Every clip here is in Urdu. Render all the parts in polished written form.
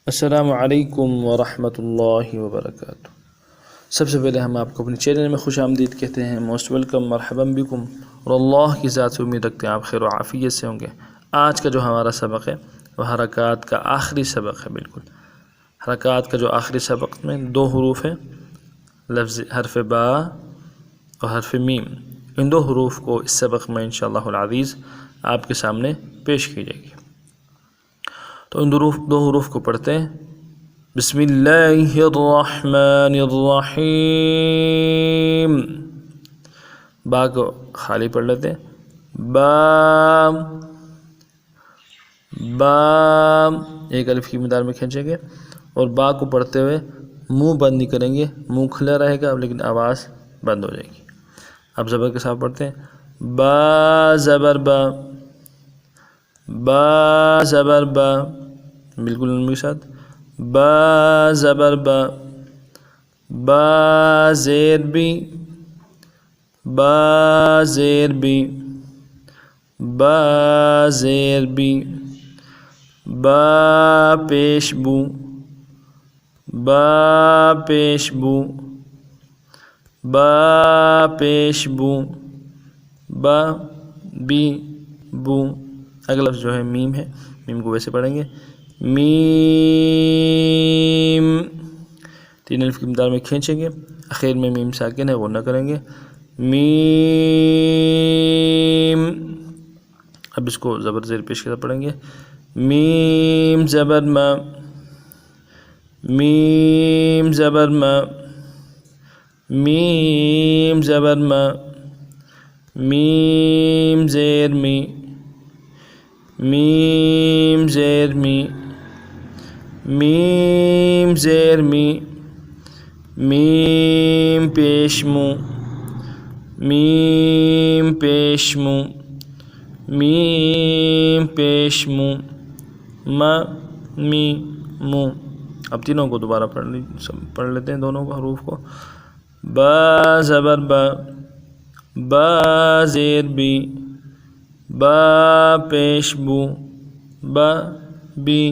السلام علیکم ورحمۃ اللہ وبرکاتہ۔ سب سے پہلے ہم آپ کو اپنے چینل میں خوش آمدید کہتے ہیں، موسٹ ویلکم، مرحبا بکم، اور اللہ کی ذات سے امید رکھتے ہیں آپ خیر و عافیت سے ہوں گے۔ آج کا جو ہمارا سبق ہے وہ حرکات کا آخری سبق ہے۔ بالکل حرکات کا جو آخری سبق میں دو حروف ہیں، لفظ حرف با اور حرف میم، ان دو حروف کو اس سبق میں انشاءاللہ العزیز آپ کے سامنے پیش کی جائے گی۔ تو ان دو حروف کو پڑھتے ہیں۔ بسم اللہ الرحمن الرحیم۔ با کو خالی پڑھ لیتے ہیں، با با، ایک الف کی مقدار میں کھینچیں گے اور با کو پڑھتے ہوئے منہ بند نہیں کریں گے، منہ کھلا رہے گا لیکن آواز بند ہو جائے گی۔ اب زبر کے ساتھ پڑھتے ہیں، با زبر با، با زبر با، بالکل ان کے ساتھ، با زبر با، با زیر بی، با زیر بی، با زیر بی، با پیش بو، با پیش بو، با پیش بو، با بی بو۔ اگلا لفظ جو ہے میم ہے، میم کو ویسے پڑھیں گے، میم، تین الف کی مقدار میں کھینچیں گے، آخر میں میم ساکن ہے وہ نہ کریں گے، میم۔ اب اس کو زبر زیر پیش کے ساتھ پڑھیں گے، میم زبر ما، میم زبر ما، میم زبر ما، میم زیر می، میم زیر می، میم زیر می، میم پیش مو، میم پیش مو، میم پیش مو، ما می مو۔ اب تینوں کو دوبارہ پڑھ لیتے ہیں، دونوں کو حروف کو، با زبر با، با زیر بی، با پیش بو، با بی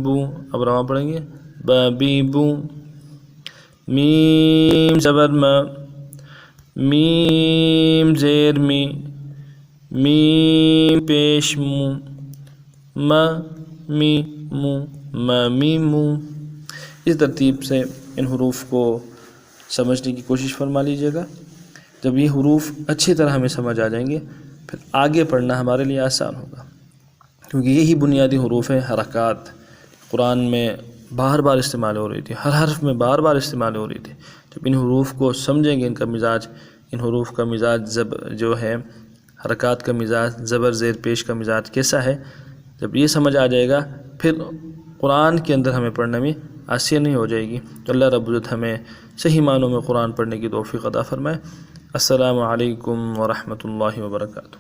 بو۔ اب رواں پڑھیں گے، با بی بو، میم زبر ما، میم زیر می، میم پیش مو، ما می مو، ما می مو۔ اس ترتیب سے ان حروف کو سمجھنے کی کوشش فرما لیجیے گا۔ جب یہ حروف اچھی طرح ہمیں سمجھ آ جائیں گے پھر آگے پڑھنا ہمارے لیے آسان ہوگا، کیونکہ یہی بنیادی حروف ہیں۔ حرکات قرآن میں بار بار استعمال ہو رہی تھی، ہر حرف میں بار بار استعمال ہو رہی تھی۔ جب ان حروف کو سمجھیں گے، ان کا مزاج، ان حروف کا مزاج جو ہے، حرکات کا مزاج، زبر زیر پیش کا مزاج کیسا ہے، جب یہ سمجھ آ جائے گا پھر قرآن کے اندر ہمیں پڑھنے میں آسانی ہو جائے گی۔ تو اللہ رب العزت ہمیں صحیح معنوں میں قرآن پڑھنے کی توفیق عطا فرمائے۔ السلام علیکم ورحمۃ اللہ وبرکاتہ۔